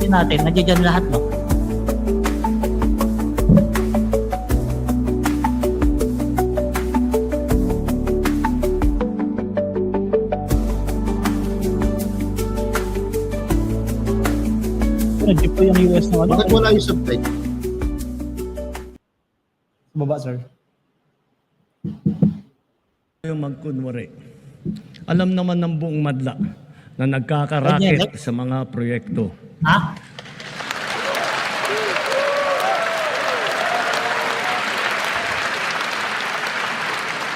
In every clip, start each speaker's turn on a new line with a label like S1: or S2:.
S1: gagawin natin, nandiyan dyan lahat, no?
S2: Nandiyan po yung US na ano.
S3: Bakit wala yung subtitle?
S2: Baba, sir.
S4: Yung magkunwari. Alam naman ng buong madla na nagkakaraket sa mga proyekto.
S1: Ha?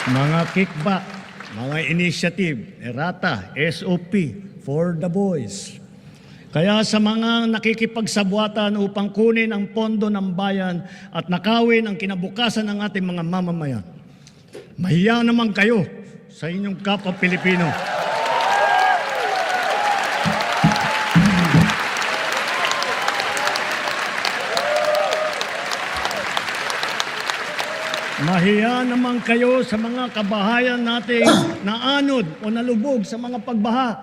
S4: Mga kickback, mga initiative, errata, SOP, for the boys. Kaya sa mga nakikipagsabwatan upang kunin ang pondo ng bayan at nakawin ang kinabukasan ng ating mga mamamayan, mahiya naman kayo sa inyong kapwa Pilipino. Mahiya naman kayo sa mga kabahayan nating naanod o nalubog sa mga pagbaha.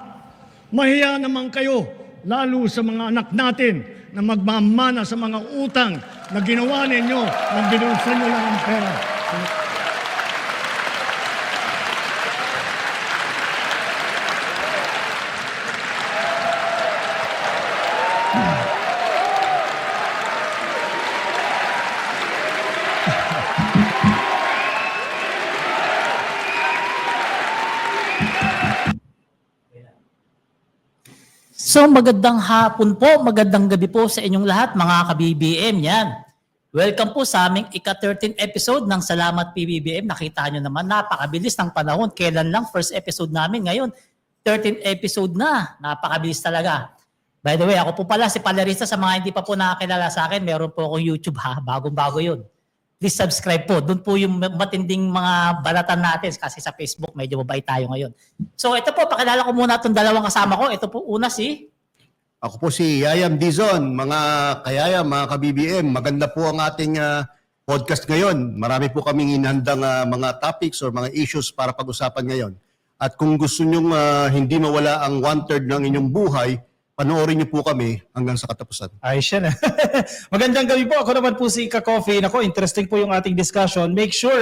S4: Mahiya naman kayo, lalo sa mga anak natin na magmamana sa mga utang na ginawa ninyo nang binulsa nyo lang ang pera.
S1: So magandang hapon po, magandang gabi po sa inyong lahat mga ka-BBM yan. Welcome po sa aming ika-13 episode ng Salamat PBBM. Nakita nyo naman, napakabilis ng panahon. Kailan lang first episode namin, ngayon 13 episode na. Napakabilis talaga. By the way, ako po pala si Palerista. Sa mga hindi pa po nakakilala sa akin, meron po akong YouTube ha, bagong-bago yun. Please subscribe po. Doon po yung matinding mga balatan natin kasi sa Facebook medyo mabait tayo ngayon. So ito po, pakilala ko muna itong dalawang kasama ko. Ito po una si...
S3: Ako po si Yayam Dizon, mga kayayam, mga ka-BBM. Maganda po ang ating podcast ngayon. Marami po kaming inhandang mga topics or mga issues para pag-usapan ngayon. At kung gusto nyong hindi mawala ang 1/3 ng inyong buhay, panoorin niyo po kami hanggang sa katapusan.
S2: Ayos yan. Magandang gabi po. Ako naman po si Ika Coffee. Nako, interesting po yung ating discussion. Make sure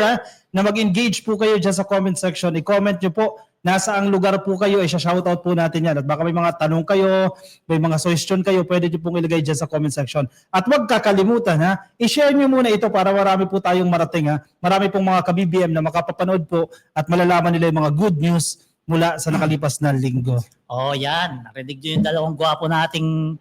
S2: na mag-engage po kayo dyan sa comment section. I-comment nyo po nasa ang lugar po kayo. Isa-shoutout po natin yan. At baka may mga tanong kayo, may mga suggestion kayo, pwede nyo pong ilagay dyan sa comment section. At huwag kakalimutan, i-share nyo muna ito para marami po tayong marating. Marami pong mga ka-BBM na makapapanood po at malalaman nila yung mga good news mula sa nakalipas na linggo.
S1: Oh, yan. Narinig nyo yung dalawang gwapo nating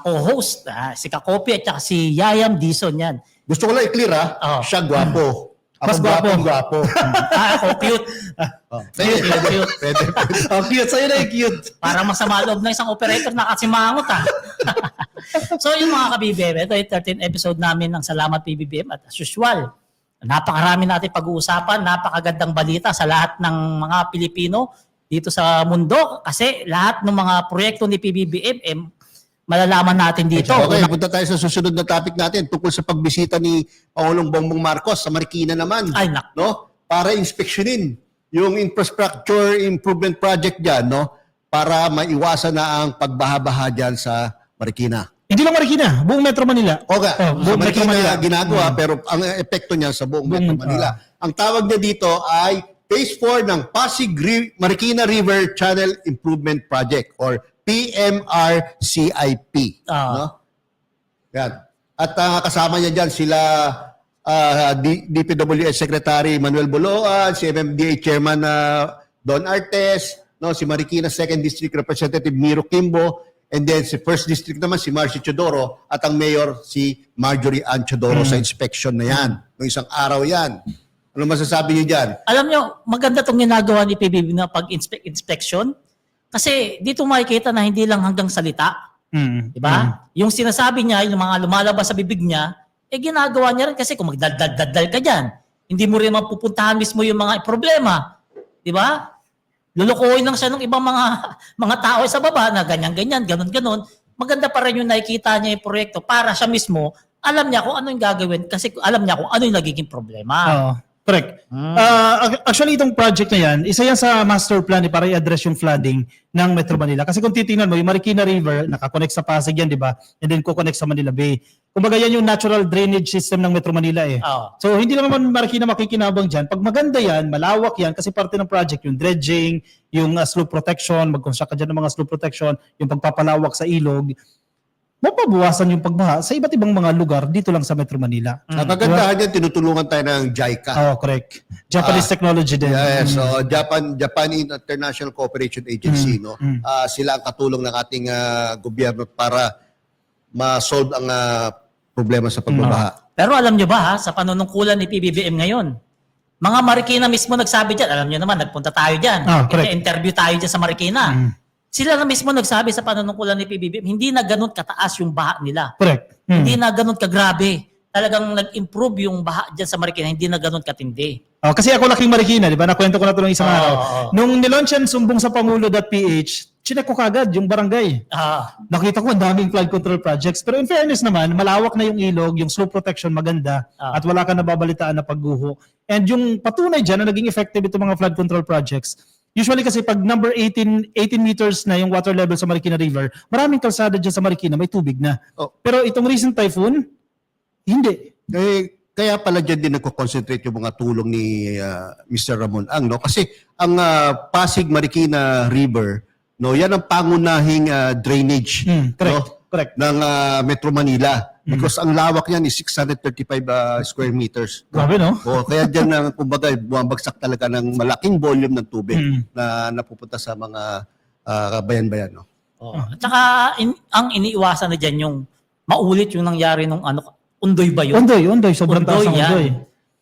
S1: co-host. Si Kakopi at saka si Yayam Dizon yan.
S3: Gusto ko lang i-clear siya gwapo.
S2: Mas
S3: Ako
S2: gwapo.
S3: gwapo.
S1: Ako cute. Cute.
S3: Pwede.
S2: Oh, cute. Sa'yo na yung cute.
S1: Parang masama loob ng isang operator na kasimangot So yung mga ka-BBM, ito yung 13th episode namin ng Salamat PBBM at as usual, napakarami natin pag-uusapan, napakagandang balita sa lahat ng mga Pilipino dito sa mundo kasi lahat ng mga proyekto ni PBBM malalaman natin dito.
S3: Okay, punta tayo sa susunod na topic natin tungkol sa pagbisita ni Pangulong Bongbong Marcos sa Marikina naman.
S1: Ay, nak.
S3: No? Para inspeksyonin yung infrastructure improvement project dyan, no? Para maiwasan na ang pagbaha-baha dyan sa Marikina.
S2: Hindi lang Marikina, buong Metro Manila.
S3: Okay, sa
S2: buong Metro
S3: Marikina
S2: Manila.
S3: ginagawa pero ang epekto niya sa buong Metro Manila. Ang tawag niya dito ay Phase 4 ng Pasig Marikina River Channel Improvement Project or PMRCIP. No? Yan. At kasama niya dyan sila DPWH Secretary Manuel Boloan, si MMDA Chairman Don Artes, no? Si Marikina 2nd District Representative Miro Kimbo, and then si 1st District naman si Marcy Chodoro at ang Mayor si Marjorie Ann Chodoro sa inspection na yan. Noong isang araw yan. Ano masasabi niyo dyan?
S1: Alam nyo, maganda itong ginagawa ni PBB na pag-inspection kasi dito makikita na hindi lang hanggang salita. Diba? Yung sinasabi niya, yung mga lumalabas sa bibig niya, ginagawa niya rin kasi kung magdaldal ka dyan, hindi mo rin mapupuntahan mismo yung mga problema. Diba? Lulukuhin lang siya ng ibang mga tao sa baba na ganyan-ganyan, ganon-ganon. Maganda pa rin yung nakikita niya yung proyekto para siya mismo, alam niya kung ano yung gagawin kasi alam niya kung ano yung nagiging problema.
S2: Correct. Actually, itong project na yan, isa yan sa master plan para i-address yung flooding ng Metro Manila. Kasi kung titingnan mo, yung Marikina River, nakakonect sa Pasig yan, di ba? And then kukonect sa Manila Bay. Kumbaga yan yung natural drainage system ng Metro Manila eh.
S1: Oo.
S2: So hindi naman Marikina makikinabang dyan. Pag maganda yan, malawak yan, kasi parte ng project, yung dredging, yung slope protection, mag-construct ka dyan ng mga slope protection, yung pagpapalawak sa ilog, mapabawasan yung pagbaha sa iba't ibang mga lugar dito lang sa Metro Manila.
S3: Ang kagandahan yan, tinutulungan tayo ng JICA.
S2: Oh, correct. Japanese technology din.
S3: Yes, so Japan International Cooperation Agency, no. Sila ang katulong ng ating gobyerno para ma-solve ang problema sa pagbabaha.
S1: Pero alam nyo ba ha, sa panunungkulan ni PBBM ngayon, mga Marikina mismo nagsabi dyan, alam nyo naman, nagpunta tayo dyan,
S2: correct.
S1: interview tayo dyan sa Marikina. Sila na mismo nagsabi sa panunungkulan ni PBBM, hindi na ganun kataas yung baha nila.
S2: Correct.
S1: Hindi na ganun kagrabe. Talagang nag-improve yung baha dyan sa Marikina, hindi na ganun katindi.
S2: Kasi ako laking Marikina, di ba? Nakwento ko na ito ng isang araw.
S1: Oo.
S2: Nung nilaunch yan, sumbong sa Pangulo.ph, chinek ko kagad yung barangay. Nakita ko ang daming flood control projects. Pero in fairness naman, malawak na yung ilog, yung slope protection maganda, at wala ka nababalitaan na pagguho. And yung patunay dyan na naging effective itong mga flood control projects, usually kasi pag number 18 meters na yung water level sa Marikina River, maraming kalsada dyan sa Marikina, may tubig na. Pero itong recent typhoon, hindi.
S3: Kaya pala dyan din nagko-concentrate yung mga tulong ni Mr. Ramon Ang, no? Kasi ang Pasig Marikina River, no, yan ang pangunahing drainage,
S2: correct.
S3: no,
S2: Correct.
S3: ng Metro Manila. Because ang lawak niyan is 635 square meters.
S2: Grabe, no?
S3: Kaya dyan, kumbaga, bumabagsak talaga ng malaking volume ng tubig na napupunta sa mga bayan-bayan. No?
S1: At saka ang iniiwasan na dyan yung maulit yung nangyari nung Undoy ba yun?
S2: Undoy. Sobrang taas ng Undoy.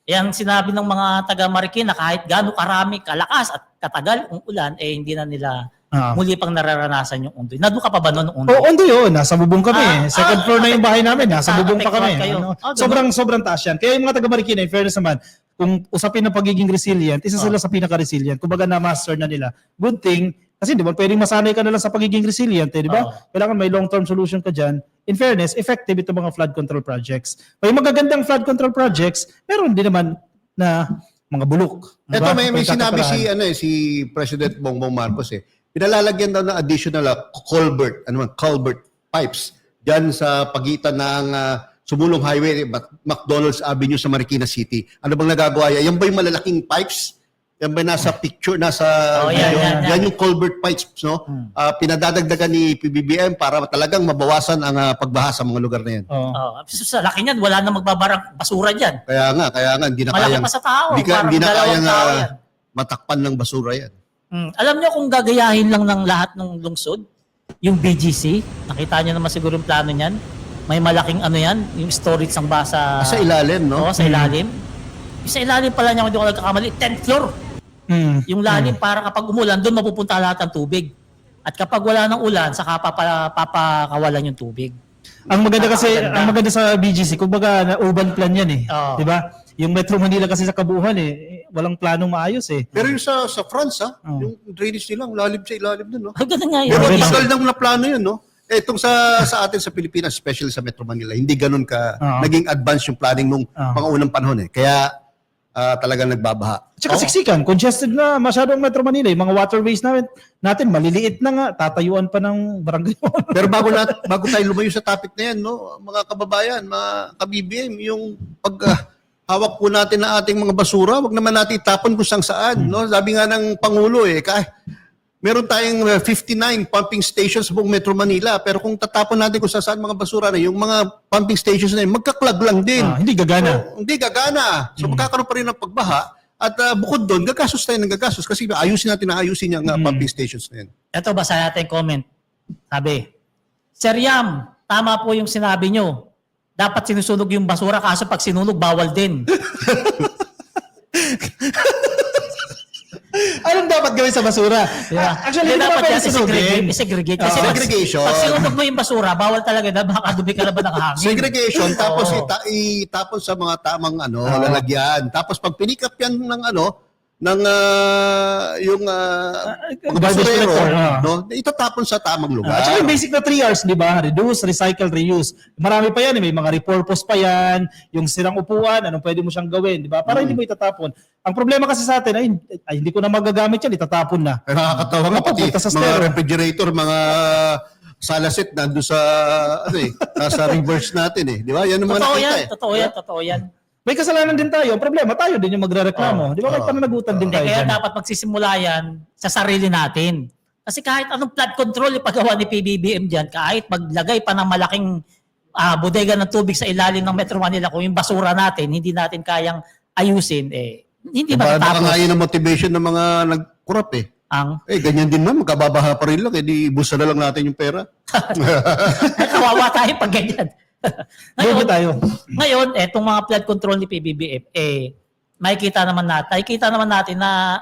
S1: Yan sinabi ng mga taga Marikina, kahit gaano karami, kalakas at katagal ang ulan, hindi na nila muli pang nararanasan yung Undoy. Nandun ka pa ba noon Undoy?
S2: Undoy yun. Nasa bubong kami. Second floor na yung bahay namin. Nasa bubong pa kami. Sobrang taas yan. Kaya yung mga taga Marikina, in fairness naman, kung usapin ng pagiging resilient, isa sila sa pinaka-resilient. Kumbaga na-master na nila. Good thing, kasi di ba pwedeng masanay ka na lang sa pagiging resilient, di ba? Kailangan may long-term solution ka dyan. In fairness, effective ito mga flood control projects. May magagandang flood control projects, meron din naman na mga bulok.
S3: Ito may sinabi si President Bongbong Marcos pinalalagyan daw ng additional culvert pipes diyan sa pagitan ng Sumulong Highway, McDonald's Avenue sa Marikina City. Ano bang nagagawa yan? Yan ba yung malalaking pipes? Yan ba nasa picture, yan yung culvert pipes, no? Pinadadagdagan ni PBBM para talagang mabawasan ang pagbaha sa mga lugar na yan.
S1: Sa laki niyan, wala na magbabarang basura dyan.
S3: Kaya nga, hindi na
S1: Malaki
S3: kayang,
S1: pa sa tao.
S3: hindi na kayang
S1: tao yan.
S3: matakpan ng basura yan.
S1: Alam niyo kung gagayahin lang ng lahat ng lungsod, yung BGC, nakita niyo naman siguro yung plano niyan. May malaking yan, yung storage ng basa.
S3: Sa ilalim, no?
S1: Oo, sa ilalim. Yung sa ilalim pala niya, kung hindi ko nagkakamali, 10th floor. Yung lalim para kapag umulan, doon mapupunta lahat ng tubig. At kapag wala ng ulan, saka papakawalan yung tubig.
S2: Ang maganda sa BGC, kumbaga na urban plan yan Di ba? Yung Metro Manila kasi sa kabuuan walang planong maayos
S3: Pero yung sa France yung drainage nila, lalim sa ilalim doon, no?
S1: Ganun nga yun.
S3: Pero tagal nang na plano yun, no? Itong sa atin sa Pilipinas, especially sa Metro Manila, hindi ganun ka naging advance yung planning nung mga unang panahon Kaya talagang nagbabaha.
S2: Tsaka siksikan, congested na masyado ang Metro Manila. Yung mga waterways natin maliliit na nga, tatayuan pa ng barangay.
S3: Pero bago tayo lumayo sa topic na yan, no, mga kababayan, mga ka-BBM, yung hawak po natin na ating mga basura, wag naman natin itapon kung saan. No? Sabi nga ng Pangulo, meron tayong 59 pumping stations sa buong Metro Manila, pero kung tatapon natin kung saan mga basura na, yung mga pumping stations na yun, magkaklag lang din.
S2: Hindi gagana.
S3: Hindi gagana. So magkakaroon pa rin ng pagbaha, at bukod doon, gagastos tayo ng gagastos kasi ayusin yung pumping stations na yun.
S1: Ito, basa natin comment. Sabi, Sir Yam, tama po yung sinabi nyo. Dapat sinusunog yung basura kaso pag sinunog, bawal din.
S2: Anong dapat gawin sa basura? Actually, hindi
S1: dapat
S2: pwede
S1: yan
S2: sunugin.
S1: i-segregate. Kasi
S3: Segregation.
S1: pag sinunog mo yung basura, bawal talaga na makadumi ka na ba ng hangin.
S3: Segregation, tapos itapon sa mga tamang lalagyan. Tapos pag pinikap yan ng ng yung mga
S2: garbage
S3: basurero,
S2: collector,
S3: no, itatapon sa tamang lugar.
S2: At saka yung basic na 3 Rs, di ba? Reduce, recycle, reuse. Marami pa yan, may mga repurpose pa yan, yung sirang upuan, anong pwede mo siyang gawin, di ba? Para hindi mo itatapon. Ang problema kasi sa atin, ay hindi ko na magagamit yan, itatapon na.
S3: Pero nakakatawa nga pati
S2: Papunta sa
S3: mga
S2: stereo.
S3: refrigerator, mga salasit nandun sa nasa reverse natin di ba? Yan ang mga
S1: Totoo
S3: nakita
S1: yan, totoo yan.
S2: May kasalanan din tayo. Ang problema, tayo din yung magrereklamo. Di ba? May pananagutan din tayo
S1: Kaya
S2: dyan.
S1: dapat magsisimula yan sa sarili natin. Kasi kahit anong flood control ipagawa ni PBBM dyan, kahit maglagay pa ng malaking bodega ng tubig sa ilalim ng Metro Manila, kung yung basura natin, hindi natin kayang ayusin, hindi
S3: Baka
S1: matatapos
S3: nga yun ang motivation ng mga nagkurap
S1: ang
S3: ganyan din man, magkababaha pa rin lang, di ibusa na lang natin yung pera.
S1: kawawa tayo pag ganyan.
S2: Bobo tayo.
S1: Ngayon, etong mga flood control ni PBBM, makikita naman natin na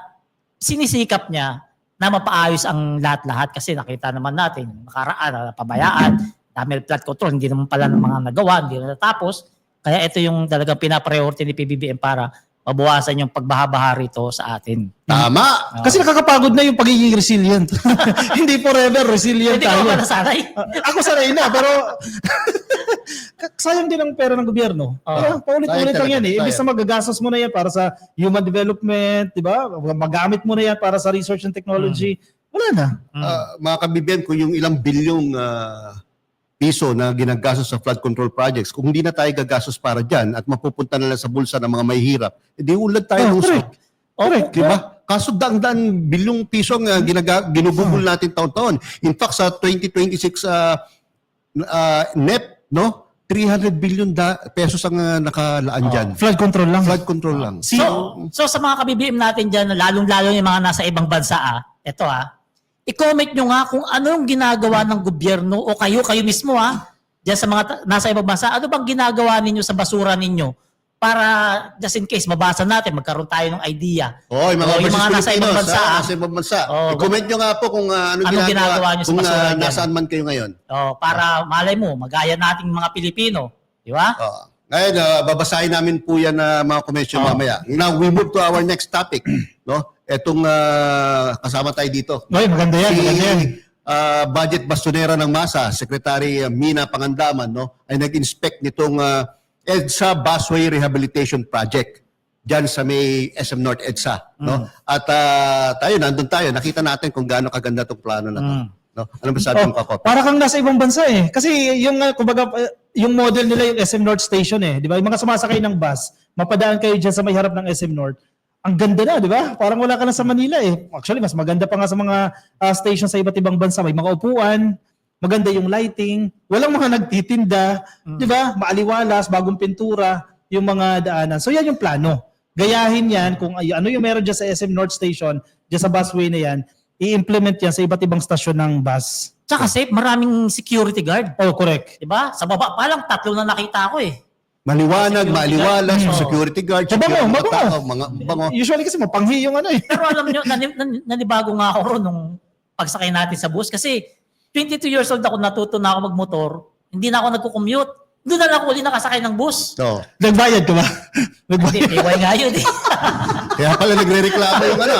S1: sinisikap niya na mapaayos ang lahat-lahat kasi nakita naman natin, nakaraan, pabayaan, dahil flood control, hindi naman pala ng mga nagawa, hindi na natapos. Kaya ito yung talagang pinapriority ni PBBM para mabawasan yung pagbaha-baha rito sa atin.
S3: Tama!
S2: Kasi nakakapagod na yung pagiging resilient. Hindi forever resilient
S1: Hindi ka
S2: tayo.
S1: ba nasanay?
S2: Ako sanay na, pero sayang din ang pera ng gobyerno. Paulit-ulit lang yan
S3: Sayang.
S2: Imbis na magagastos mo na yan para sa human development, di ba? Magamit mo na yan para sa research and technology. Wala na.
S3: Mga kabibigyan, kung yung ilang bilyong piso na ginagastos sa flood control projects, kung hindi na tayo gagastos para dyan at mapupunta na lang sa bulsa ng mga mahihirap, edi ulad tayo ng usok.
S2: Correct.
S3: Di ba? Kaso daan-daan bilyong piso ang ginugugol natin taon-taon. In fact, sa 2026 NEP, no? 300 billion pesos ang nakalaan dyan.
S2: Flood control lang.
S3: Flood control lang.
S1: So sa mga kabibim natin dyan, lalong-lalo yung mga nasa ibang bansa, ito i-comment nyo nga kung ano yung ginagawa ng gobyerno o kayo mismo dyan sa mga nasa ibang bansa, ano bang ginagawa ninyo sa basura ninyo para just in case mabasa natin, magkaroon tayo ng idea.
S3: Yung mga
S1: nasa ibang bansa.
S3: Nasa ibang bansa.
S1: Oh,
S3: I-comment nyo nga po kung ano
S1: ginagawa nyo sa
S3: kung
S1: basura dyan.
S3: nasaan man kayo ngayon.
S1: Para malay mo, magaya nating mga Pilipino. Di ba?
S3: Ngayon, babasahin namin po yan na mga komensyon mamaya. Now, we move to our next topic. No? Etong kasama tayo dito.
S2: Ay, maganda yan. Maganda yan.
S3: Budget Bastonera ng Masa, Secretary Mina Pangandaman, no, ay nag-inspect nitong EDSA Busway Rehabilitation Project diyan sa may SM North EDSA, no? At tayo nandun tayo, nakita natin kung gaano kaganda tong plano na to. No? Ano ba sabi mo, Kakot?
S2: Para kang nasa ibang bansa Kasi yung kumbaga yung model nila yung SM North Station di ba? Yung mga sumasakay ng bus, mapadaan kayo diyan sa may harap ng SM North. Ang ganda na, di ba? Parang wala ka na sa Manila Actually, mas maganda pa nga sa mga station sa iba't ibang bansa. May mga upuan, maganda yung lighting, walang mga nagtitinda, di ba? Maaliwalas, bagong pintura, yung mga daanan. So yan yung plano. Gayahin yan kung ano yung meron dyan sa SM North Station, dyan sa busway na yan, i-implement yan sa iba't ibang stasyon ng bus.
S1: Tsaka safe, maraming security guard.
S2: Oh, correct.
S1: Di ba? Sa baba pa lang, 3 na nakita ko
S3: Maliwanag, maaliwalas, security guard,
S2: Mabango,
S3: security
S2: mabango.
S3: mga bango.
S2: Usually kasi mapanghi yung
S1: Pero alam nyo, nanibago nga ako ron nung pagsakay natin sa bus. Kasi 22 years old ako, natuto na ako magmotor. Hindi na ako nagko-commute. Doon na lang ako uli nakasakay ng bus.
S3: So,
S2: Nagbayad ka ba?
S1: Hindi, iway nga yun
S3: kaya pala nagre-reklamo yung ano.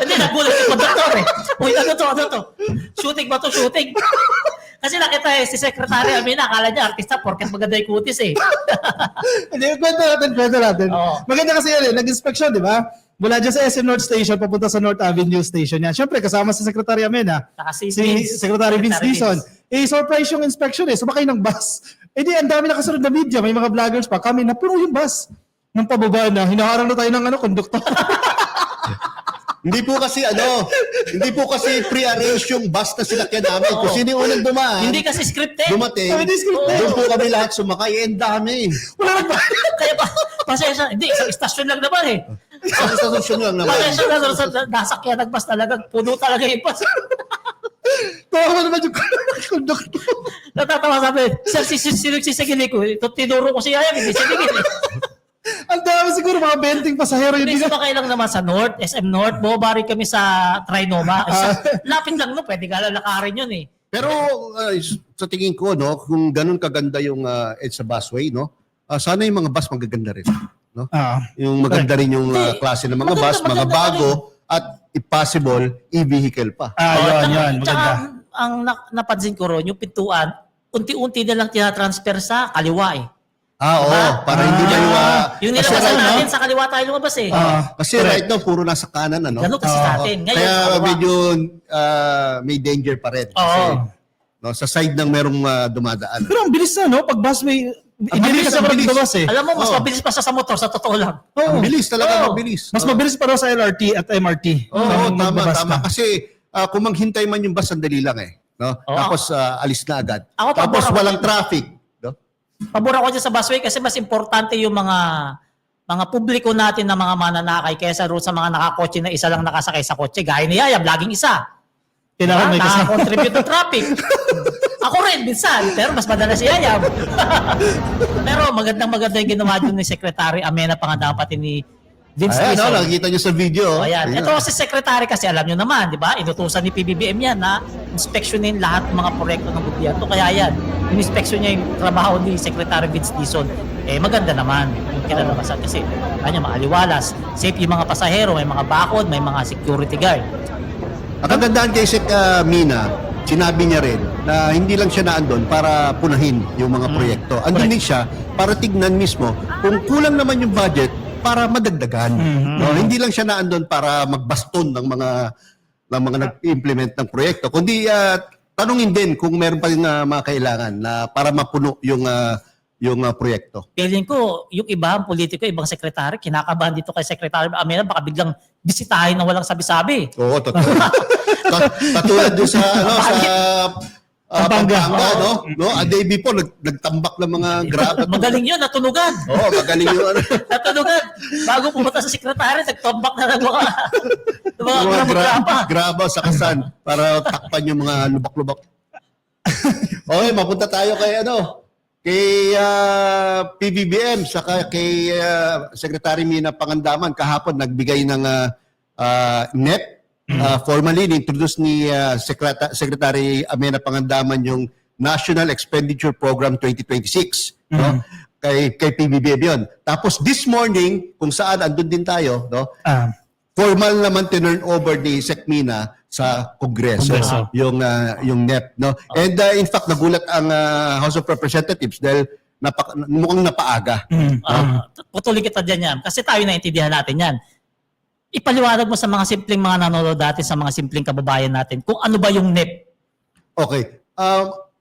S1: Hindi, nagulat yung conductor Uy, ano to? Shooting ba to? Shooting? Kasi nakita si Secretary Amina, akala niya artista porket maganda yung kutis
S2: Hindi, kwento natin.
S1: Oo.
S2: Maganda kasi yan nag-inspection, di ba? Mula dyan sa SM North Station, papunta sa North Avenue Station yan. Siyempre, kasama si Secretary Amena,
S1: Saka si
S2: si
S1: Vince.
S2: Secretary Vince
S1: Secretary
S2: Dizon. Surprise yung inspection sumakay ng bus. Di, ang dami nakasunod na media, may mga vloggers pa. Kami, napuno yung bus. Nung pababa na, hinaharang na tayo ng konduktor.
S3: Hindi po kasi pre-arrange yung bus na sinakyan namin. Kung sino yung unang dumaan,
S1: Hindi kasi scripted.
S3: dumating,
S2: Hindi scripted.
S3: doon po kami lahat sumakay. Ang dami.
S2: Wala nagbayad.
S1: Kaya pasensya. Hindi, isang istasyon lang naman
S3: Sa istasyon lang naman.
S1: Pasensya na, nasakyan ng bus talaga. Puno talaga yung bus.
S2: Tawa naman yung konduktor.
S1: Natatawa sabi, sir, sisigili ko. Tinuro ko si Ayang, hindi sigil
S2: Ang dami siguro, mga 20 pasahero yun.
S1: Hindi sumakay lang naman sa North, SM North. Bumaba rin kami sa Trinoma. Lapit lang pwede ka lalakarin yun
S3: Pero sa tingin ko, no, kung ganun kaganda yung EDSA busway, no, sana yung mga bus magaganda rin. no?
S2: Ah.
S3: Yung maganda rin yung
S1: Hindi.
S3: klase ng mga
S1: Maganda,
S3: bus, mga
S1: maganda
S3: bago, at if possible, e-vehicle pa.
S2: Yun,
S1: Tsaka,
S2: maganda.
S1: ang napansin ko ron, yung pintuan, unti-unti na lang tinatransfer sa kaliwa eh.
S3: Oo,
S1: Diba?
S3: para hindi na yung...
S1: Yung
S3: kasi
S1: nilabasan
S3: right now-
S1: natin, sa kaliwa tayo lumabas eh.
S3: kasi right now, puro nasa kanan, ano?
S1: Ganun kasi sa atin. Ngayon,
S3: Kaya
S1: sa kaliwa.
S3: medyo may danger pa rin. Kasi, no, sa side ng merong dumadaan.
S2: Pero ang bilis na, no? Pag busway,
S3: Ang
S2: hindi
S3: bilis,
S2: ka sa
S3: ang bilis.
S2: bus eh.
S1: Alam mo, mas
S3: Oo.
S1: mabilis pa siya sa motor, sa totoo lang.
S3: Ang bilis, talaga
S1: Oo.
S3: mabilis.
S2: Mas mabilis pa daw sa LRT at MRT.
S3: Oo,
S2: Nung
S3: tama,
S2: magbabas
S3: tama.
S2: ka.
S3: Kasi kung maghintay man yung bus, sandali lang eh. No?
S1: Oo.
S3: Tapos alis na agad.
S1: Ako,
S3: Tapos
S1: pabor ako
S3: walang
S1: dyan.
S3: traffic. No?
S1: Pabor ako dyan sa busway kasi mas importante yung mga publiko natin na mga mananakay kaysa roon sa mga nakakotse na isa lang nakasakay sa kotse. Gaya ni Yayab, laging isa.
S2: Kailangan may kasama.
S1: Nakakontribute ng traffic. Ako rin, minsan. Pero mas madala si Yayab. Pero maganda yung ginawa dun ni Secretary Amena Pangandaman pati ni Vince
S3: Ayan, no,
S1: Dizon.
S3: nakikita nyo sa video.
S1: O, ayan.
S3: Ayan.
S1: Ito si Secretary kasi alam nyo naman, di ba? Inutusan ni PBBM yan na inspeksyonin lahat ng mga proyekto ng gobyerno. Kaya yan, in-inspection niya yung trabaho ni Secretary Vince Dizon. Maganda naman yung kinalabasan kasi kanya maaliwalas. Safe yung mga pasahero, may mga bakod, may mga security guard.
S3: Ang kagandaan kay Sec Mina, sinabi niya rin na hindi lang siya naandun para punahin yung mga proyekto. Andun din siya para tignan mismo kung kulang naman yung budget para madagdagan. No, hindi lang siya naandun para magbaston ng mga nag-implement ng proyekto, kundi tanungin din kung meron pa rin mga kailangan na para mapuno yung proyekto.
S1: Feeling ko, yung ibang politiko, ibang sekretary, kinakabahan dito kay Secretary Amena, baka biglang bisitahin na walang sabi-sabi.
S3: Oo, totoo. Katulad doon sa
S2: Pampanga.
S3: no? A day before nagtambak ng mga grab.
S1: Magaling yun, natunugan.
S3: Oo, magaling yung
S1: Natunugan. Bago pumunta sa sekretary, nagtombak na ng mga graba.
S3: graba sa kasan para takpan yung mga lubak-lubak. Okay, mapunta tayo kay PBBM saka kay Secretary Mina Pangandaman. Kahapon nagbigay ng NEP. Formally introduce ni Secretary Amena Pangandaman yung National Expenditure Program 2026, no? Kay PBBM 'yon. Tapos this morning, kung saan andun din tayo, no? Formal naman turn over ni Sec Mina sa Kongreso yung NEP, no? And in fact nagulat ang House of Representatives dahil mukhang napaaga.
S1: Putuloy kita dyan yan. Kasi tayo naintindihan natin yan. Ipaliwanag mo sa mga simpleng mga nanonood natin, sa mga simpleng kababayan natin, kung ano ba yung NEP.
S3: Okay.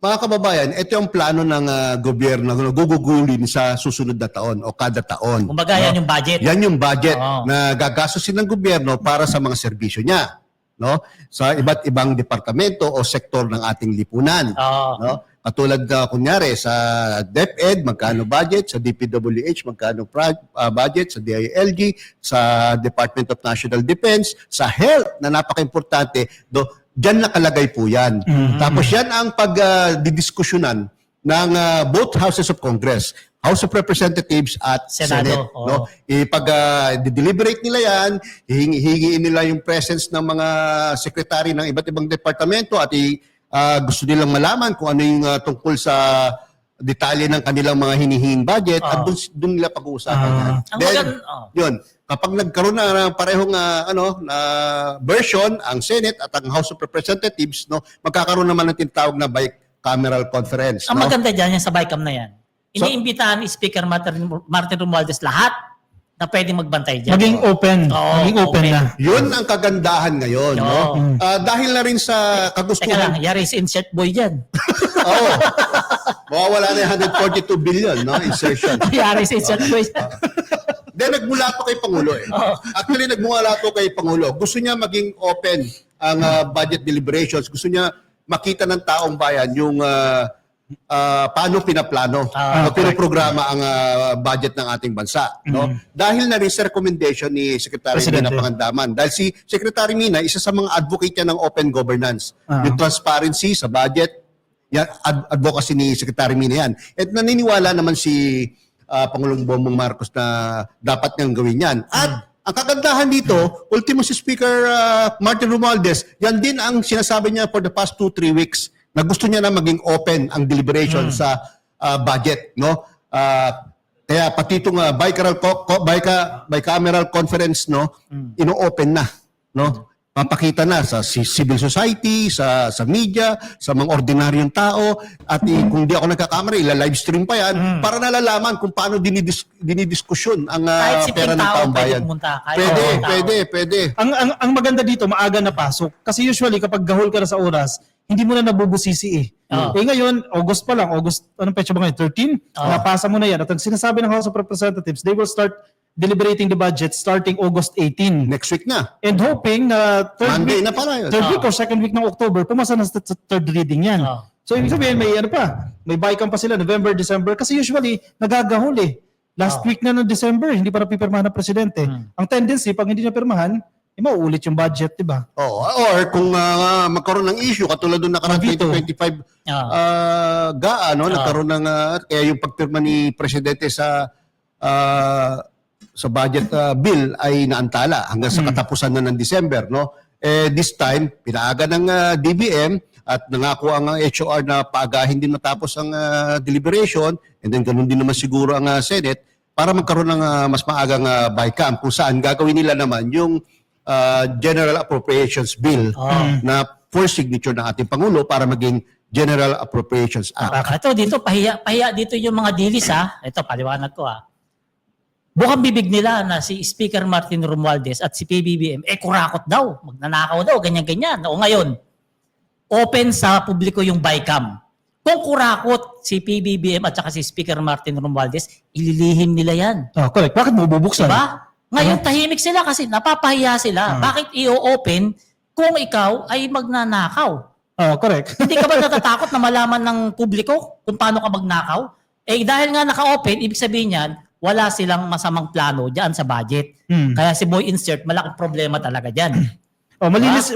S3: Mga kababayan, ito yung plano ng gobyerno na gugugulin sa susunod na taon o kada taon.
S1: Kumbaga yan yung budget.
S3: Yan yung budget
S1: Oo.
S3: na gagastusin ng gobyerno para sa mga serbisyo niya, no? Sa iba't ibang departamento o sektor ng ating lipunan,
S1: Oo.
S3: no? Katulad kunyari sa DepEd, magkano budget, sa DPWH, magkano budget, sa DILG, sa Department of National Defense, sa health na napaka-importante, diyan nakalagay po yan. Tapos yan ang pagdidiskusyonan ng both houses of Congress, House of Representatives at
S1: Senado,
S3: Senate.
S1: oo.
S3: No? Deliberate nila yan, hihingiin nila yung presence ng mga sekretary ng iba't ibang departamento at gusto nilang malaman kung ano yung tungkol sa detalye ng kanilang mga hinihinging budget at doon nila pag-uusapan yan.
S1: Ang
S3: Then, yun, kapag nagkaroon na ng parehong version, ang Senate at ang House of Representatives, no, magkakaroon naman ng tinatawag na bicameral conference.
S1: Ang
S3: no?
S1: maganda dyan, yan sa BICAM na yan. Iniimbitahan ni Speaker Martin Romualdez lahat na pwedeng magbantay dyan.
S2: Maging open.
S1: Oo,
S2: Maging open na.
S3: Yun ang kagandahan ngayon. No?
S1: Oo.
S3: Dahil na rin sa
S1: Teka lang,
S3: kagustuhan.
S1: yari si Insert Boy dyan.
S3: Oo. Mawawala na yung 142 billion, no? Insertion.
S1: Yari si Insert Boy dyan.
S3: Then nagmula to kay Pangulo eh. Actually, nagmula to kay Pangulo. Gusto niya maging open ang budget deliberations. Gusto niya makita ng taong bayan yung paano pinaplano o pinoprograma ang budget ng ating bansa. No? Dahil na rin sa recommendation ni Secretary Mina Pangandaman. Dahil si Secretary Mina, isa sa mga advocate niya ng open governance. Yung transparency sa budget, yan, advocacy ni Secretary Mina yan. At naniniwala naman si Pangulong Bongbong Marcos na dapat niyang gawin yan. At ang kagandahan dito, ultimo si Speaker Martin Romualdez, yan din ang sinasabi niya for the past 2-3 weeks na gusto niya na maging open ang deliberation sa budget, no? Kaya pati itong bicameral conference, no, ino-open na, no? Papakita na sa civil society, sa media, sa mga ordinaryong tao, at kung di ako nagkakamera, ila-live stream pa yan para nalalaman kung paano dinidiskusyon ang
S1: Kahit si
S3: pera ng
S1: tao
S3: taong
S1: pwede
S3: bayan.
S1: pumunta. Kahit
S3: Pwede.
S2: Ang maganda dito, maaga na pasok. Kasi usually, kapag gahol ka na sa oras, hindi mo na nabubusisi eh.
S1: Oo.
S2: Ngayon, August pa lang, anong petsa ba ngayon? 13?
S1: Oo.
S2: Napasa mo na yan. At ang sinasabi ng House of Representatives, they will start deliberating the budget starting August 18.
S3: Next week na.
S2: And hoping na
S3: Monday na pala yun.
S2: third week or second week ng October, pumasa na sa third reading yan.
S1: Oo.
S2: So, ibig sabihin, may BICAM pa sila, November, December. Kasi usually, nagagahol eh. Last week na ng December, hindi pa napipirmahan ng presidente. Ang tendency, pag hindi na pirmahan, mauulit yung budget, di ba?
S3: Or kung magkaroon ng issue, katulad doon nakarang
S2: Veto.
S3: 2025 GAA, no? Nagkaroon ng, kaya yung pagpirma ni presidente sa budget bill ay naantala hanggang sa katapusan na ng December, no? This time, pinaaga ng DBM at nangako ang HOR na paagahin din matapos ang deliberation, and then ganun din naman siguro ang Senate para magkaroon ng mas maagang BICAM kung saan gagawin nila naman yung General Appropriations Bill na for signature ng ating Pangulo para maging General Appropriations Act.
S1: Ito dito, pahiya dito yung mga dilis ha. Ito, paliwanag ko ha. Bukang bibig nila na si Speaker Martin Romualdez at si PBBM, kurakot daw, magnanakaw daw, ganyan-ganyan. O ngayon, open sa publiko yung BICAM. Kung kurakot si PBBM at saka si Speaker Martin Romualdez, ililihim nila yan.
S2: Correct. Bakit mo bubuksan?
S1: Diba? Ngayon, tahimik sila kasi napapahiya sila. Bakit i-open kung ikaw ay magnanakaw?
S2: Correct.
S1: Hindi ka ba natatakot na malaman ng publiko kung paano ka magnakaw? Dahil nga naka-open, ibig sabihin yan, wala silang masamang plano dyan sa budget. Kaya si Boy Insert, malaking problema talaga dyan.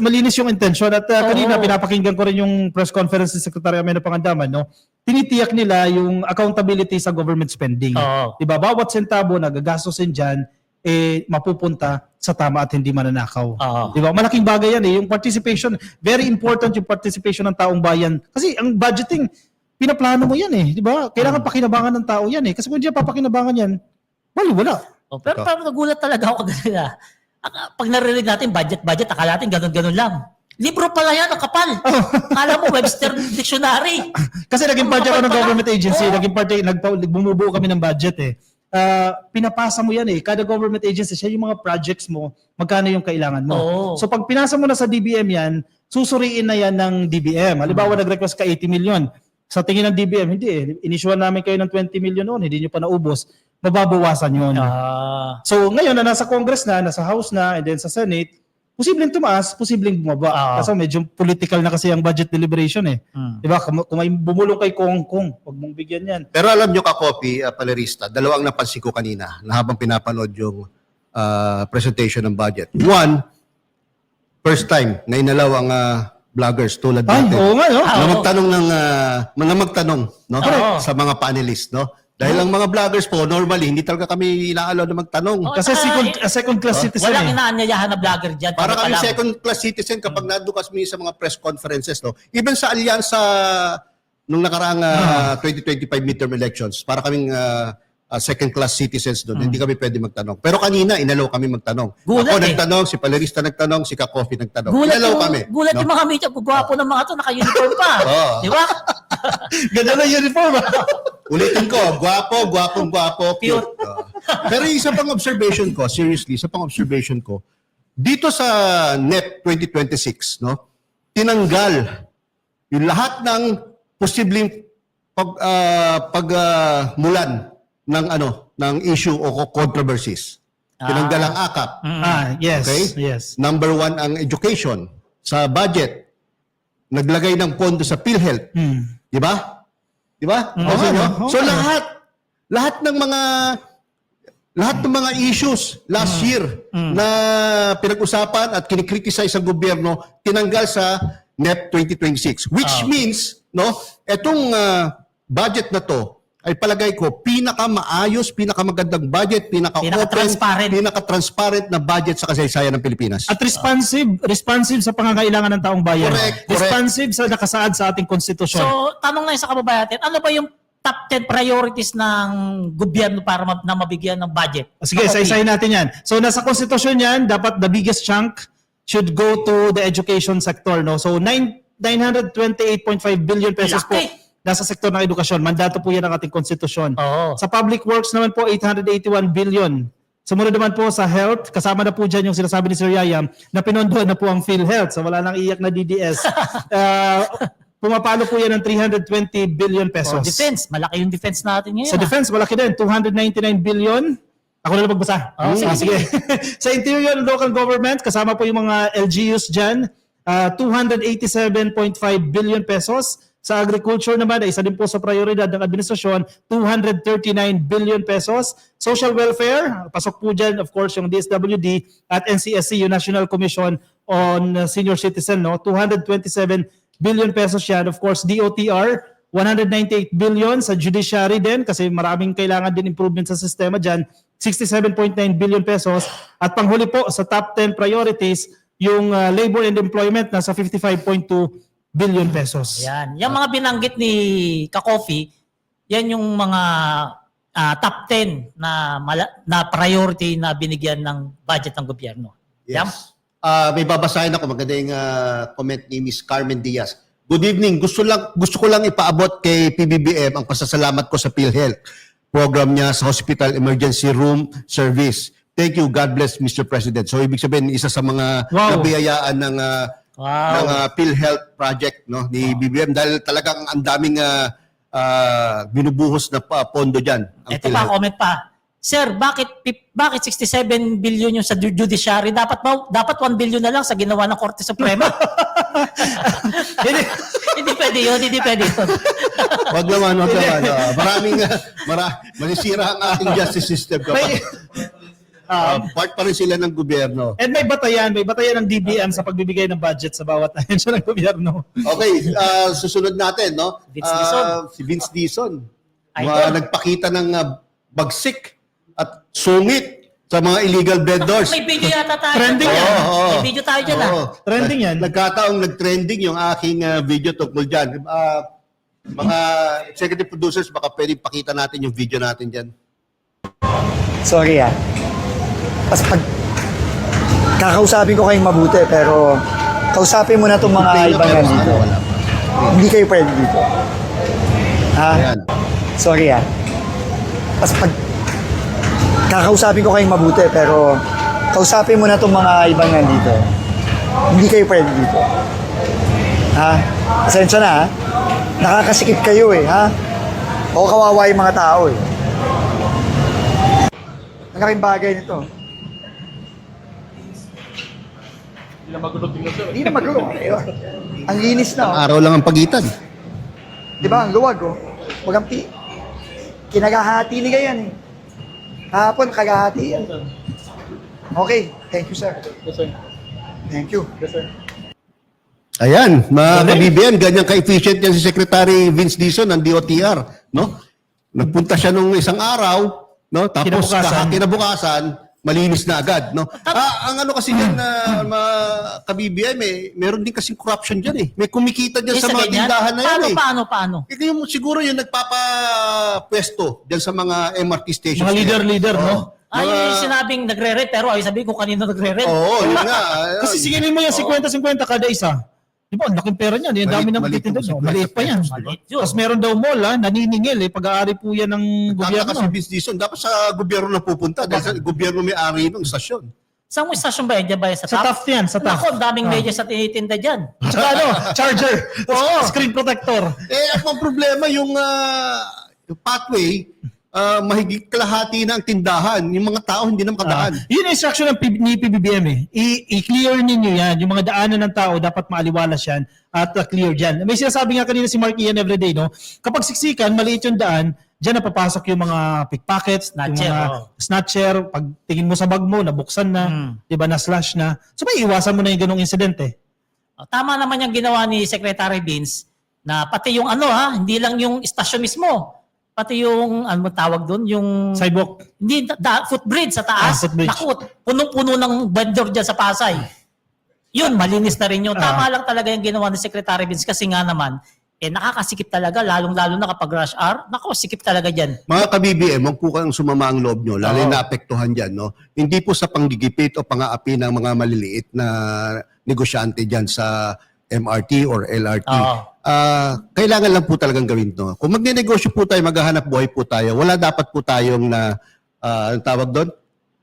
S2: Malinis yung intention. At kanina, pinapakinggan ko rin yung press conference ni Secretary Ameno Pangandaman, no? Tinitiyak nila yung accountability sa government spending.
S1: Oo.
S2: Diba? Bawat sentabo na gagastosin dyan, mapupunta sa tama at hindi mananakaw.
S1: Oo.
S2: Diba? Malaking bagay yan eh. Yung participation, very important yung participation ng taong bayan. Kasi ang budgeting, pinaplano mo yan eh. Diba? Kailangan pakinabangan ng tao yan eh. Kasi kung hindi papakinabangan yan, wala.
S1: Pero nagulat talaga ako kanina. Pag narinig natin budget, akala natin ganun-ganun lang. Libro pala yan, ang kapal. Akala mo Webster Dictionary.
S2: Kasi naging part ako ng government agency,
S1: Oo.
S2: naging part, bumubuo kami ng budget eh. Pinapasa mo yan eh. Kada government agency, siya yung mga projects mo, magkano yung kailangan mo.
S1: Oo.
S2: So pag pinasa mo na sa DBM yan, susuriin na yan ng DBM. Halimbawa, nag-request ka 80 million. Sa tingin ng DBM, hindi eh. Inissuean namin kayo ng 20 million noon, hindi nyo pa naubos. Mababawasan yun. So ngayon na nasa Congress na, nasa House na, and then sa Senate, posibleng tumaas, posibleng bumaba. Kasi medyo political na kasi ang budget deliberation eh. Diba? Kung may bumulong kay Kongkong, huwag mong bigyan yan.
S3: Pero alam nyo ka-copy, Palerista, dalawang napansin ko kanina na habang pinapanood yung presentation ng budget. One, first time na inalaw ang vloggers tulad
S2: Ay,
S3: natin.
S2: oo nga, no?
S3: Na magtanong no?
S1: Oo.
S3: Sa mga panelists. No? Dahil ang mga vloggers po, normally, hindi talaga kami inaalaw na magtanong.
S1: Oo.
S2: Kasi second class citizen
S1: Walang
S2: eh.
S1: inaanyayahan na vlogger dyan.
S3: Para kami
S1: Kami pa lang.
S3: second class citizen kapag nandun kami sa mga press conferences. No? Even sa alyansa nung nakaraang 2025 midterm elections, para kaming second class citizens doon, hindi kami pwede magtanong. Pero kanina, inalaw kami magtanong.
S1: Gulat
S3: Ako
S1: eh.
S3: nagtanong, si Palerista nagtanong, si Ka-Coffee nagtanong.
S1: Gulat
S3: Inalaw
S1: yung,
S3: kami.
S1: gulat
S3: no?
S1: yung mga media. Gwapo ng mga to, naka-uniform pa.
S3: Oo.
S1: Di ba?
S2: Ganda na uniform.
S3: Ulitin ko, gwapo, cute.
S1: Cute.
S3: Pero yung isa pang observation ko, seriously, isa pang observation ko, dito sa NEP 2026, no, tinanggal yung lahat ng posibleng pagmulan ng issue o controversies. Tinanggal ang AKAP.
S2: Yes.
S3: Okay?
S2: Yes.
S3: Number one, ang education sa budget. Naglagay ng pondo sa PhilHealth. Di ba? Di ba? So lahat ng mga issues last year na pinag-usapan at kinikriticize ang gobyerno, tinanggal sa NEP 2026. Which means, no, etong budget na to, ay palagay ko, pinakamaayos, pinakamagandang budget,
S1: Pinaka-transparent.
S3: pinaka-transparent na budget sa kasaysayan ng Pilipinas.
S2: At responsive sa pangangailangan ng taong bayan.
S3: Correct.
S2: Responsive sa nakasaad sa ating konstitusyon.
S1: So, tanong ngayon sa kababayan natin, ano ba yung top 10 priorities ng gobyerno para na mabigyan ng budget.
S2: Sige, isa-isahin natin yan. So nasa konstitusyon yan, dapat the biggest chunk should go to the education sector. No? So 928.5 billion pesos po
S1: Laki.
S2: nasa sektor ng edukasyon. Mandato po yan ng ating konstitusyon.
S1: Oo.
S2: Sa public works naman po, 881 billion. Sumunod naman po sa health, kasama na po dyan yung sinasabi ni Sir Yayam na pinondohan na po ang PhilHealth. So wala nang iyak na DDS. Pumapalo po yan ng 320 billion pesos.
S1: Defense, malaki yung defense natin ngayon.
S2: Sa defense, malaki din. 299 billion. Ako na lang magbasa. Sige. Sa interior and local government, kasama po yung mga LGUs dyan, 287.5 billion pesos. Sa agriculture naman, isa din po sa prioridad ng administrasyon, 239 billion pesos. Social welfare, pasok po dyan, of course, yung DSWD at NCSC, yung National Commission on Senior Citizen, no? 227 billion pesos yan. Of course, DOTR, 198 billion sa judiciary din kasi maraming kailangan din improvement sa sistema dyan. 67.9 billion pesos. At panghuli po sa top 10 priorities, yung labor and employment nasa 55.2 billion pesos.
S1: Yan. Yung mga binanggit ni Ka-Coffee, yan yung mga top 10 na priority na binigyan ng budget ng gobyerno. Yan.
S3: Yes. May babasahin ako. Maganda yung comment ni Miss Carmen Diaz. Good evening. Gusto ko lang ipaabot kay PBBM ang pasasalamat ko sa PhilHealth program niya sa Hospital Emergency Room Service. Thank you. God bless, Mr. President. So, ibig sabihin, isa sa mga nabiyayaan ng PhilHealth project, no, ni BBM dahil talagang ang daming binubuhos na pondo dyan.
S1: Ito pa, comment pa. Sir, bakit 67 billion yung sa judiciary? Dapat 1 billion na lang sa ginawa ng Korte Suprema. Hindi pwede yun.
S3: Wag naman. Manisira ang ating justice system kapag part pa rin sila ng gobyerno.
S2: And may batayan ng DBM sa pagbibigay ng budget sa bawat ahensya ng gobyerno.
S3: Okay, susunod natin, no?
S1: Vince Dizon.
S3: Si Vince Dizon.
S1: Idol.
S3: Nagpakita ng bagsik at sungit sa mga illegal vendors.
S1: May video yata tayo.
S2: Trending yan.
S1: May video tayo dyan.
S2: Trending yan.
S3: Nagkataong nag-trending yung aking video tungkol dyan. Mga executive producers, baka pwedeng pakita natin yung video natin dyan.
S5: Sorry Pas pag kakausapin ko kayong mabuti, pero kausapin mo na itong mga
S3: Play
S5: ibang
S3: pero
S5: nandito.
S3: wala.
S5: Hindi kayo pwede dito.
S3: Ayan.
S5: Sorry Pas pag kakausapin ko kayong mabuti, pero kausapin mo na itong mga ibang nandito. Hindi kayo pwede dito. Pasensya na Nakakasikip kayo O kawawa yung mga tao Ang laking bagay nito. Hindi na magulo. Ang linis na
S3: Araw lang ang pagitan.
S5: Di ba? Ang luwag Huwag ang kinagahati ni ganyan Hapon, kagahati yan. Okay. Thank you, sir.
S2: Yes, sir.
S5: Thank you.
S2: Yes, sir.
S3: Ayan, mga ka-BBM, ganyan ka-efficient yan si Secretary Vince Dizon ng DOTR, no? Nagpunta siya nung isang araw, no? Tapos kinabukasan, malinis na agad, no? Ang ano kasi diyan na mga ka-BBM meron din kasing corruption diyan May kumikita diyan sa mga tindahan na yan
S1: Paano?
S3: Yung siguro yung nagpapapwesto diyan sa mga MRT stations.
S2: Mga leader, no?
S1: Yung sinabing nagre-rent, pero ay sabihin ko kanino nagre-rent.
S3: Oo, yun nga.
S2: Kasi sigilin mo yung 50-50 kada isa. Di ba, ang laking pera niyan. Yung dami ng
S3: Maliit
S2: magtitinda.
S3: yung
S2: Maliit pa yan.
S1: Maliit yun.
S2: Tapos meron daw mall, naniningil. Pag-aari po yan ng
S3: Gobyerno.
S2: gobyerno.
S3: Kasi Vince Dizon, dapat sa gobyerno na pupunta. Dahil sa gobyerno may-ari ng stasyon.
S1: Saan mo istasyon ba yan? Diyan ba yan?
S2: Sa TAF yan, sa TAF.
S1: Nako, daming medyas sa tinitinda dyan.
S2: Tsaka charger. Screen protector.
S3: Ang problema yung pathway, mahigit kalahati na ang tindahan. Yung mga tao hindi na makadaan.
S2: Yun yung instruction ni PBBM I-clear ninyo yan. Yung mga daanan ng tao, dapat maaliwalas yan at clear dyan. May sinasabi nga kanina si Mark Ian everyday, no? Kapag siksikan, maliit yung daan, dyan napapasok yung mga pickpockets,
S1: Snatcher,
S2: yung mga snatcher. Pag tingin mo sa bag mo, nabuksan na, di ba, na-slash na. So may iwasan mo na yung ganong insidente.
S1: Tama naman yung ginawa ni Secretary Vince na pati yung hindi lang yung istasyon mismo. Pati yung, ano tawag doon, yung...
S2: Sidewalk.
S1: Hindi, footbridge sa taas.
S2: Footbridge.
S1: Naku, punong-puno ng vendor dyan sa Pasay. Yun, malinis na rin yun. Tama lang talaga yung ginawa ni Secretary Vince kasi nga naman, nakakasikip talaga, lalong-lalo na kapag rush hour. Nako, sikip talaga dyan.
S3: Mga ka-BBM, huwag po kayong sumama ang loob nyo, lalo
S1: Oo.
S3: na apektuhan dyan. No? Hindi po sa panggigipit o pang-aapi ng mga maliliit na negosyante dyan sa MRT or LRT.
S1: Oo.
S3: Kailangan lang po talagang gawin to. Kung magne-negosyo po tayo, maghahanap buhay po tayo, wala dapat po tayong anong tawag doon?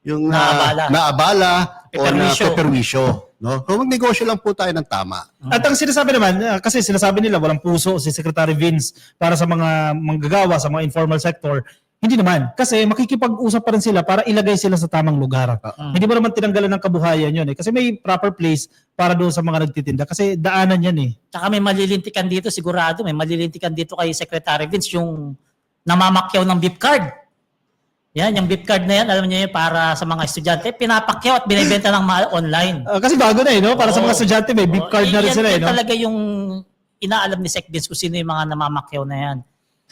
S3: Yung naabala o na
S1: Peperwisyo.
S3: peperwisyo. No? Kung magnegosyo lang po tayo ng tama.
S2: At ang sinasabi naman, kasi sinasabi nila walang puso si Secretary Vince para sa mga manggagawa, sa mga informal sector. Hindi naman. Kasi makikipag-usap pa rin sila para ilagay sila sa tamang lugar. Hindi mo naman tinanggalan ng kabuhayan yun. Kasi may proper place para doon sa mga nagtitinda. Kasi daanan yan eh.
S1: Tsaka may malilintikan dito, sigurado. May malilintikan dito kay Secretary Vince, yung namamakyaw ng beep card. Yan, yung beep card na yan, alam niyo yun, para sa mga estudyante, pinapakyaw at binibenta ng mahal online.
S2: Kasi bago na eh, no? Para sa mga estudyante, may beep card na rin sila eh.
S1: Yan
S2: No?
S1: talaga yung inaalam ni Sec Vince kung sino yung mga namamakyaw na yan.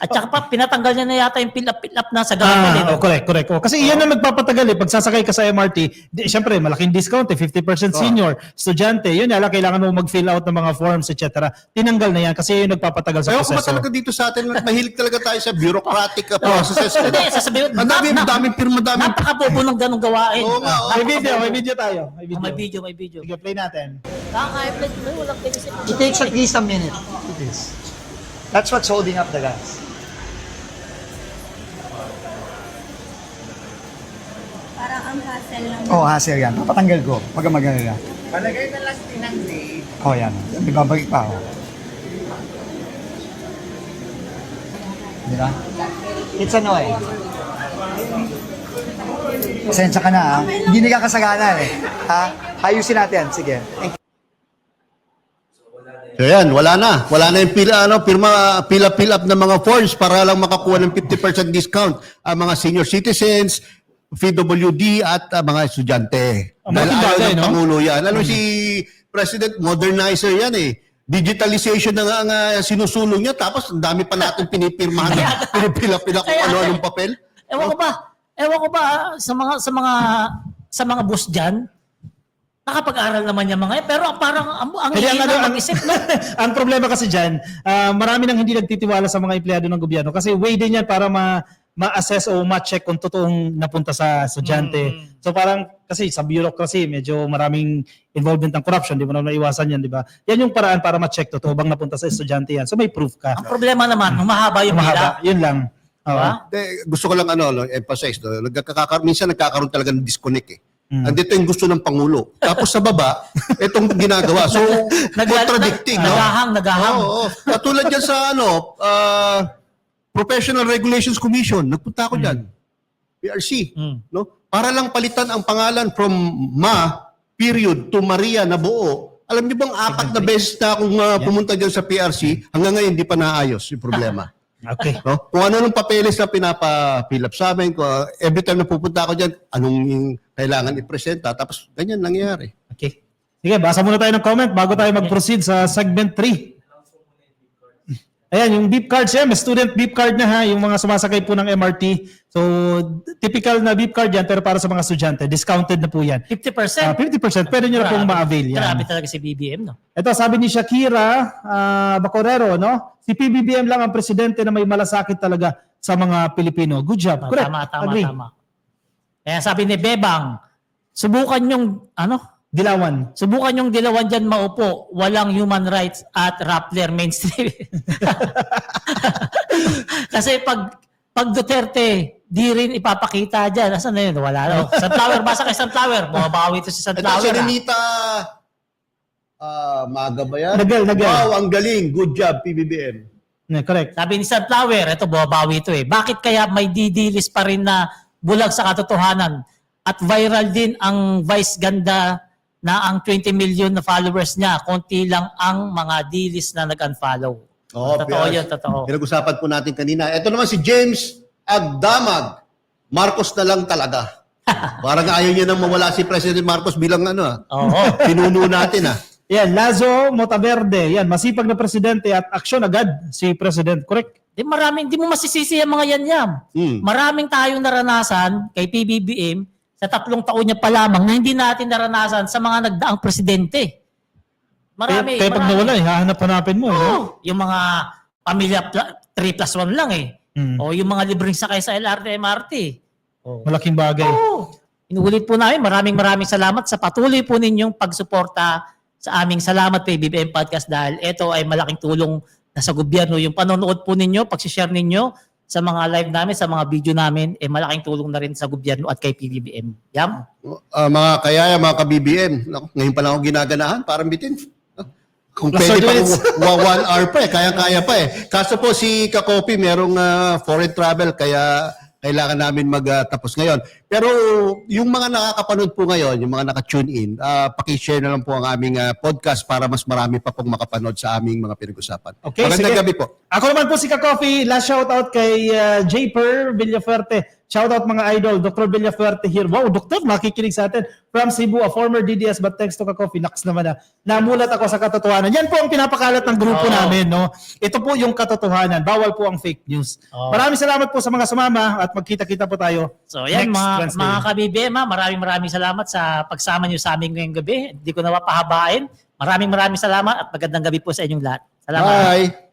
S1: At saka pa, pinatanggal niya na yata yung fill-up na sa government.
S2: Correct. Kasi iyan ang nagpapatagal eh. Pag sasakay ka sa MRT, syempre, malaking discount eh. 50% senior, estudyante. Yun, kailangan mo mag-fill out ng mga forms, etc. Tinanggal na yan kasi yun nagpapatagal sa
S3: Kaya kung
S2: proseso.
S3: talaga dito sa atin, mahilig talaga tayo sa bureaucratic processes.
S1: Hindi, sasabihin,
S3: Ang daming pirma, daming...
S1: napakabobo ng ganong gawain.
S3: Oo nga, oo.
S2: May video tayo.
S1: May video.
S2: Sige, play natin.
S1: Walang
S5: It takes at least a minute. That's what's holding up the gas.
S6: Parang ang hassle lang.
S5: Oh, hassle yan. Papatanggal ko. Pag mag-alala.
S7: Palagay na lang tinanggi.
S5: Oh, yan. Ibabalik pa ako. Di ba? It's annoying. Pasensya ka na, ha? Hindi nagkakasaganan, eh. Ha? Ayusin natin. Sige.
S3: So yan, wala na. Wala na yung fill up ng mga forms para lang makakuha ng 50% discount ang mga senior citizens, PWD at mga estudyante. Dahil
S2: malaking
S3: ayaw
S2: bagay,
S3: ng
S2: no?
S3: Pangulo yan. Ano si President, modernizer yan eh. Digitalization na nga ang sinusulong niya tapos ang dami pa natin pinipirmahan na pinipila-pila kung ano-anong papel.
S1: Ewan ko ba sa mga boss diyan, nakapag-aral naman yung mga yan, pero parang ang
S2: Kaya
S1: hihina
S2: ang
S1: mag-isip, no?
S2: ang problema kasi dyan, marami nang hindi nagtitiwala sa mga empleyado ng gobyerno kasi way din yan para ma-assess o ma-check kung totoong napunta sa estudyante. So parang kasi sa bureaucracy, medyo maraming involvement ng corruption, di mo na maiwasan yan, di ba? Yan yung paraan para ma-check totoo bang napunta sa estudyante yan. So may proof ka.
S1: Ang problema naman, humahaba yung pila.
S2: Mahaba, yun lang.
S1: Diba?
S3: Gusto ko lang emphasize, minsan nagkakaroon talaga ng disconnect eh. Andito yung gusto ng Pangulo. Tapos sa baba, itong ginagawa. So, contradicting. no?
S1: Nagahang.
S3: Oo. Katulad dyan sa Professional Regulations Commission. Nagpunta ako dyan. PRC. No? Para lang palitan ang pangalan from period, to Maria na buo. Alam niyo bang 4 na beses na akong pumunta dyan sa PRC, hanggang ngayon hindi pa naayos yung problema.
S2: Okay.
S3: No? Kung ano nung papeles na pinapa-fill up sa amin, every time na pupunta ako dyan, anong yung kailangan i-presenta, tapos ganyan nangyayari.
S2: Okay. Sige, basa muna tayo ng comment bago tayo mag-proceed sa segment 3. Ayan, yung beep cards yan, may student beep card na ha, yung mga sumasakay po ng MRT. So, typical na beep card yan, pero para sa mga estudyante, discounted na po yan.
S1: 50%.
S2: 50%, pwede nyo na pong ma-avail yan.
S1: Grabe talaga si BBM, no?
S2: Ito, sabi ni Shakira Bacorero, no? Si PBBM lang ang presidente na may malasakit talaga sa mga Pilipino. Good job. Correct. Agree.
S1: Tama. Kaya sabi ni Bebang, subukan yung,
S2: Dilawan.
S1: subukan yung dilawan dyan maupo, walang human rights at Rappler mainstream. Kasi pag Duterte, di rin ipapakita dyan. Asan na yun? Wala na. Sunflower, basa kay Sunflower. Bumabawi ito si
S3: Ito
S1: Sunflower.
S3: si Renita Maga ba yan?
S2: Nagal.
S3: Wow, ang galing. Good job, PBBM.
S2: Yeah, correct.
S1: Sabi ni Sunflower, ito bumabawi ito eh. Bakit kaya may didilis pa rin na bulag sa katotohanan? At viral din ang vice ganda na ang 20 million na followers niya, konti lang ang mga dilis na nag-unfollow. Totoo yun, totoo.
S3: Pinag-usapan po natin kanina. Ito naman si James Agdamag. Marcos na lang talaga. Parang ayaw niya nang mawala si President Marcos bilang
S1: Oo.
S3: pinuno natin
S2: Yan, Lazo Motaverde. Yan, masipag na presidente at aksyon agad si President. Correct?
S1: Di mo masisisi ang mga yan. Maraming tayong naranasan kay PBBM sa 3 taon niya pa lamang na hindi natin naranasan sa mga nagdaang presidente. Marami.
S2: Kaya pag
S1: marami.
S2: nawala, hahanap-hanapin mo.
S1: Oo, yung mga pamilya 3+1 lang eh.
S2: Mm.
S1: O yung mga libreng sakay sa LRT, MRT.
S2: Malaking bagay.
S1: Oo. Inuulit po namin, maraming salamat sa patuloy po ninyong pagsuporta sa aming Salamat PBBM Podcast dahil ito ay malaking tulong na sa gobyerno. Yung panonood po ninyo, pag-share ninyo sa mga live namin, sa mga video namin, malaking tulong na rin sa gobyerno at kay PBBM. Yam?
S3: Mga kayaya, mga ka-BBM, naku, ngayon pa lang ako ginaganahan, parang bitin. Kung
S2: Plus
S3: pwede
S2: 30
S3: pa,
S2: minutes.
S3: 1 hour pa eh, kaya-kaya pa eh. Kaso po si Kakopi, merong foreign travel, kaya kailangan namin magtapos ngayon. Pero yung mga nakakapanood po ngayon, yung mga naka-tune in, pakishare na lang po ang aming podcast para mas marami pa pong makapanood sa aming mga pinag-usapan.
S2: Okay,
S3: Magandang
S2: sige.
S3: gabi po.
S2: Ako naman po si Ka-Coffee. Last shoutout kay J-Per Villafuerte. Shoutout mga idol. Dr. Villafuerte here. Wow, Doktor, makikinig sa atin. From Cebu, a former DDS, but thanks to Ka-Coffee. Naks naman na. Namulat ako sa katotohanan. Yan po ang pinapakalat ng grupo namin. No? Ito po yung katotohanan. Bawal po ang fake news. Maraming salamat po sa mga sumama at magkita-kita po tayo.
S1: So yan
S2: next
S1: mga
S2: Wednesday.
S1: ka-BBM, maraming salamat sa pagsama nyo sa amin ngayong gabi. Hindi ko na mapahabain. Maraming salamat at magandang gabi po sa inyong lahat. Salamat.
S3: Bye!